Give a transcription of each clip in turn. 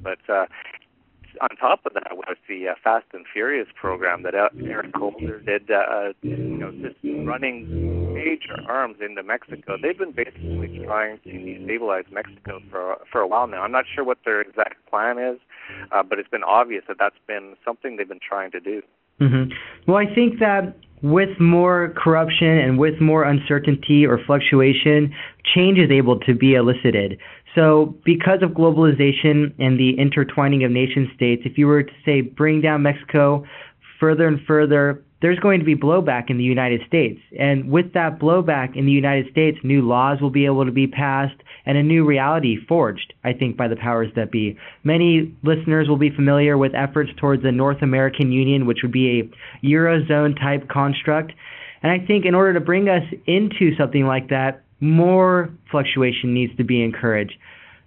But on top of that, with the Fast and Furious program that Eric Holder did, just running major arms into Mexico, they've been basically trying to destabilize Mexico for a while now. I'm not sure what their exact plan is, but it's been obvious that that's been something they've been trying to do. Mm-hmm. Well, I think that with more corruption and with more uncertainty or fluctuation, change is able to be elicited. So because of globalization and the intertwining of nation states, if you were to say bring down Mexico further and further, there's going to be blowback in the United States. And with that blowback in the United States, new laws will be able to be passed and a new reality forged, I think, by the powers that be. Many listeners will be familiar with efforts towards the North American Union, which would be a Eurozone-type construct. And I think in order to bring us into something like that, more fluctuation needs to be encouraged.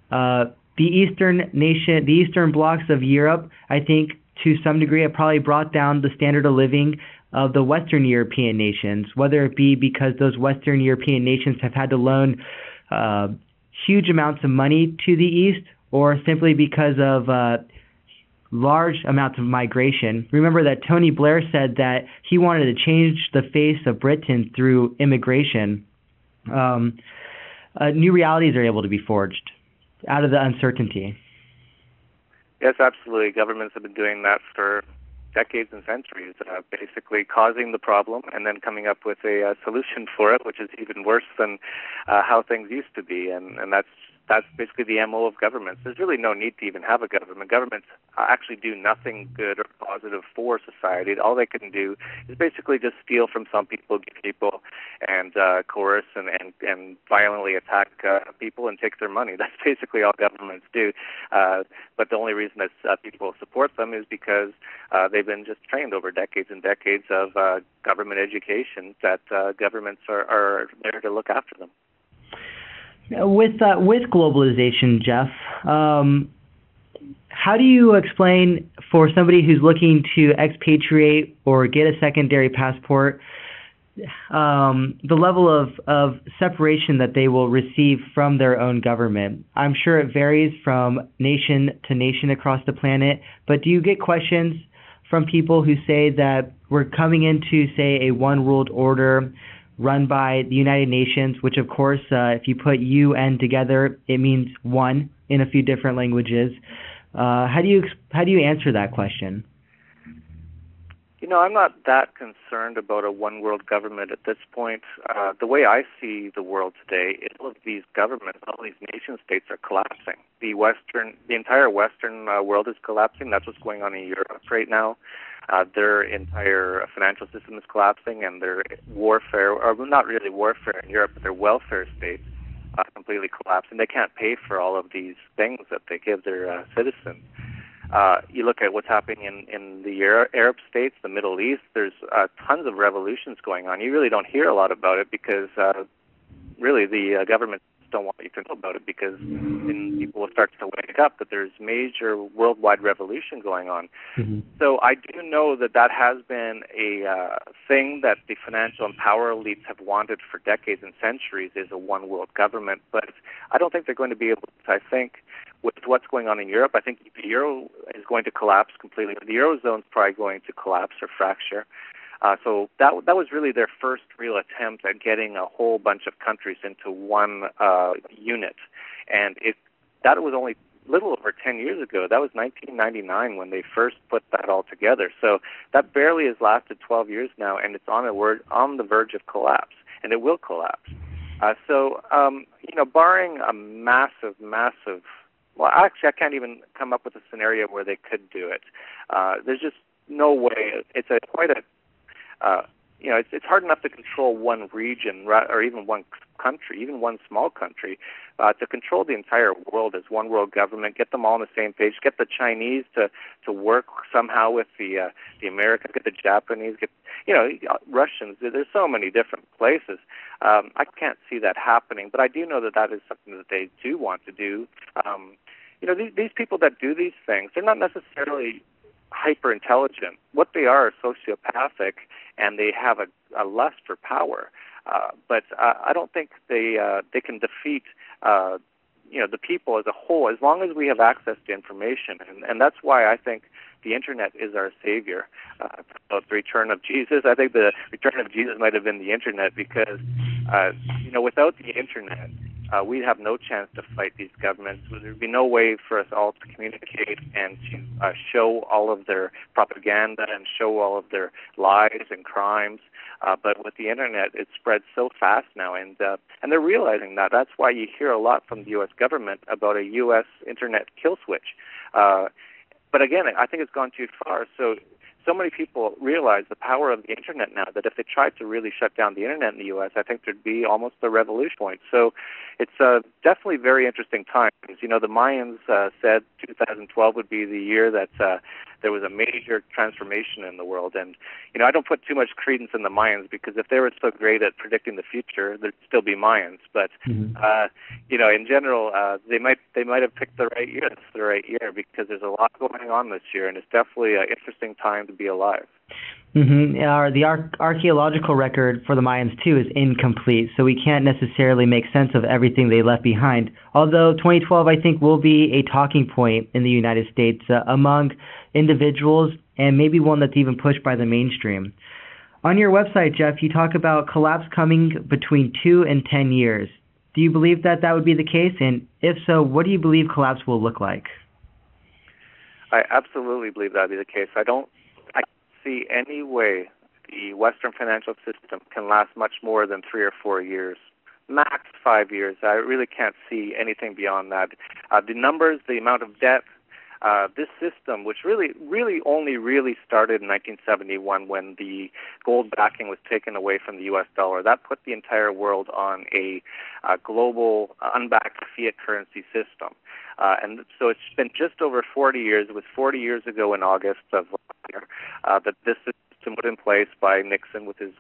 The Eastern blocks of Europe, I think, to some degree, have probably brought down the standard of living of the Western European nations, whether it be because those Western European nations have had to loan huge amounts of money to the East, or simply because of large amounts of migration. Remember that Tony Blair said that he wanted to change the face of Britain through immigration. New realities are able to be forged out of the uncertainty. Yes, absolutely. Governments have been doing that for decades and centuries, basically causing the problem and then coming up with a solution for it, which is even worse than how things used to be. And that's basically the MO of governments. There's really no need to even have a government. Governments actually do nothing good or positive for society. All they can do is basically just steal from some people, give people, and coerce and violently attack people and take their money. That's basically all governments do. But the only reason that people support them is because they've been just trained over decades and decades of government education that governments are there to look after them. With globalization, Jeff, how do you explain for somebody who's looking to expatriate or get a secondary passport the level of separation that they will receive from their own government? I'm sure it varies from nation to nation across the planet, but do you get questions from people who say that we're coming into, say, a one world order run by the United Nations, which, of course, if you put UN together, it means one in a few different languages. How do you answer that question? I'm not that concerned about a one world government at this point. The way I see the world today is all of these governments, all these nation states are collapsing. The entire Western world is collapsing. That's what's going on in Europe right now. Their entire financial system is collapsing, and their warfare, or not really warfare in Europe, but their welfare states completely collapse, and they can't pay for all of these things that they give their citizens. You look at what's happening in the Arab states, the Middle East, there's tons of revolutions going on. You really don't hear a lot about it because really the government don't want you to know about it, because then people will start to wake up that there's major worldwide revolution going on. Mm-hmm. So I do know that has been a thing that the financial and power elites have wanted for decades and centuries, is a one world government. But I don't think they're going to be able to. I think with what's going on in Europe, I think the euro is going to collapse completely. The eurozone is probably going to collapse or fracture. So that was really their first real attempt at getting a whole bunch of countries into one unit. And that was only a little over 10 years ago. That was 1999 when they first put that all together. So that barely has lasted 12 years now, and it's on the verge of collapse, and it will collapse. Barring a massive, well, actually, I can't even come up with a scenario where they could do it. There's just no way. It's it's hard enough to control one region or even one country, even one small country, to control the entire world as one world government, get them all on the same page, get the Chinese to work somehow with the Americans, get the Japanese, get Russians. There's so many different places. I can't see that happening, but I do know that is something that they do want to do. These people that do these things, they're not necessarily hyper intelligent. What they are sociopathic, and they have a lust for power. But I don't think they can defeat the people as a whole, as long as we have access to information, and that's why I think the internet is our savior. About the return of Jesus, I think the return of Jesus might have been the internet, because without the internet, we'd have no chance to fight these governments. There'd be no way for us all to communicate and to show all of their propaganda and show all of their lies and crimes. But with the internet, it spreads so fast now, and they're realizing that. That's why you hear a lot from the U.S. government about a U.S. internet kill switch. But again, I think it's gone too far. So many people realize the power of the internet now that if they tried to really shut down the internet in the U.S., I think there'd be almost a revolution point. So it's definitely very interesting times. The Mayans said 2012 would be the year that there was a major transformation in the world. And, I don't put too much credence in the Mayans, because if they were so great at predicting the future, there'd still be Mayans. But, in general, they might have picked the right year. It's the right year, because there's a lot going on this year, and it's definitely an interesting time to be alive. The archaeological record for the Mayans, too, is incomplete, so we can't necessarily make sense of everything they left behind. Although 2012, I think, will be a talking point in the United States among individuals, and maybe one that's even pushed by the mainstream. On your website, Jeff, you talk about collapse coming between 2 and 10 years. Do you believe that would be the case? And if so, what do you believe collapse will look like? I absolutely believe that would be the case. I don't see any way the Western financial system can last much more than 3 or 4 years. Max 5 years. I really can't see anything beyond that. The numbers, the amount of debt, this system, which really only started in 1971 when the gold backing was taken away from the U.S. dollar, that put the entire world on a global unbacked fiat currency system. And so it's been just over 40 years. It was 40 years ago in August of last year that this system put in place by Nixon with his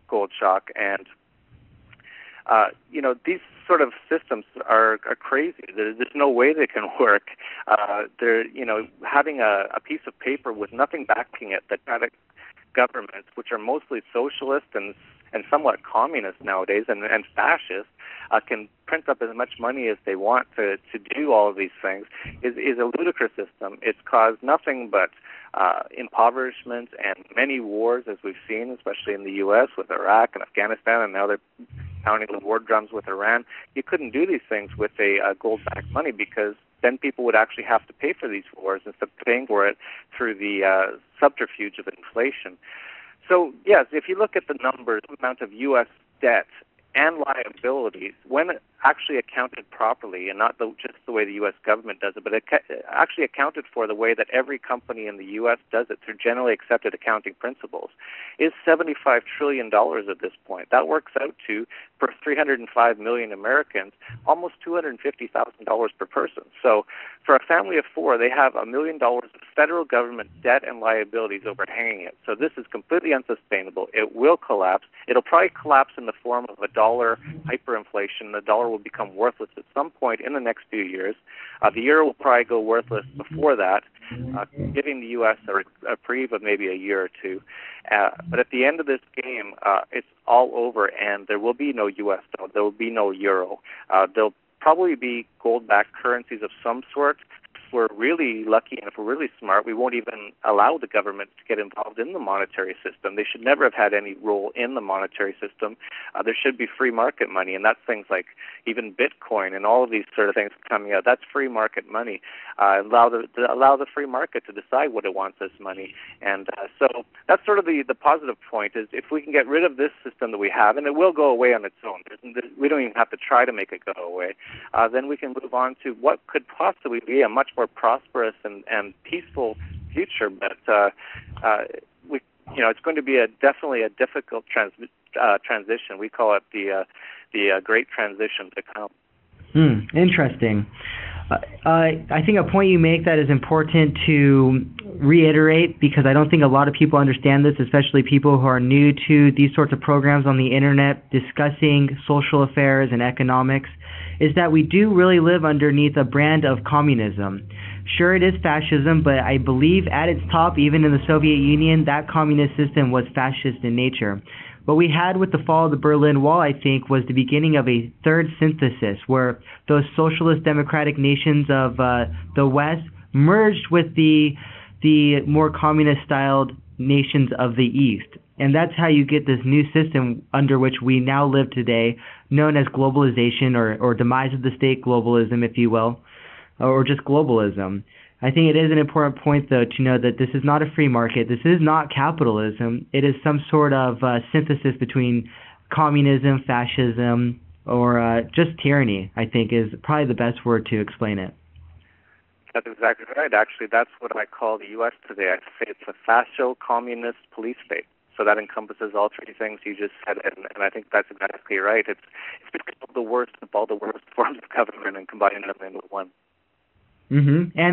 gold shock. And these sort of systems are crazy. There's no way they can work. They're, having a piece of paper with nothing backing it, that governments, which are mostly socialist and somewhat communist nowadays and fascist, can print up as much money as they want to do all of these things, is a ludicrous system. It's caused nothing but impoverishment and many wars, as we've seen, especially in the U.S. with Iraq and Afghanistan, and now they're pounding the war drums with Iran. You couldn't do these things with a gold-backed money, because then people would actually have to pay for these wars instead of paying for it through the subterfuge of inflation. So, yes, if you look at the numbers, the amount of U.S. debt and liabilities, when actually accounted properly, and not just the way the U.S. government does it, but actually accounted for the way that every company in the U.S. does it through generally accepted accounting principles, is $75 trillion at this point. That works out to, for 305 million Americans, almost $250,000 per person. So for a family of 4, they have $1 million of federal government debt and liabilities overhanging it. So this is completely unsustainable. It will collapse. It'll probably collapse in the form of a dollar hyperinflation. The dollar will become worthless at some point in the next few years. The euro will probably go worthless before that, giving the U.S. a reprieve of maybe a year or two. But at the end of this game, it's all over, and there will be no U.S. dollar. There will be no euro. There'll probably be gold-backed currencies of some sort. If we're really lucky and if we're really smart, we won't even allow the government to get involved in the monetary system. They should never have had any role in the monetary system. There should be free market money, and that's things like even Bitcoin and all of these sort of things coming out. That's free market money. Allow the free market to decide what it wants as money. And so that's sort of the positive point, is if we can get rid of this system that we have, and it will go away on its own. We don't even have to try to make it go away. Then we can move on to what could possibly be a much more prosperous and peaceful future. But it's going to be definitely a difficult transition. We call it the Great Transition to come. Interesting. I think a point you make that is important to reiterate, because I don't think a lot of people understand this, especially people who are new to these sorts of programs on the internet discussing social affairs and economics, is that we do really live underneath a brand of communism. Sure, it is fascism, but I believe at its top, even in the Soviet Union, that communist system was fascist in nature. What we had with the fall of the Berlin Wall, I think, was the beginning of a third synthesis where those socialist democratic nations of the West merged with the more communist-styled nations of the East. And that's how you get this new system under which we now live today, known as globalization or demise of the state globalism, if you will, or just globalism. I think it is an important point, though, to know that this is not a free market. This is not capitalism. It is some sort of synthesis between communism, fascism, or just tyranny, I think, is probably the best word to explain it. That's exactly right. Actually, that's what I call the U.S. today. I say it's a fascio-communist police state. So that encompasses all three things you just said, and I think that's exactly right. It's become the worst of all the worst forms of government and combining them into one. Mm-hmm. And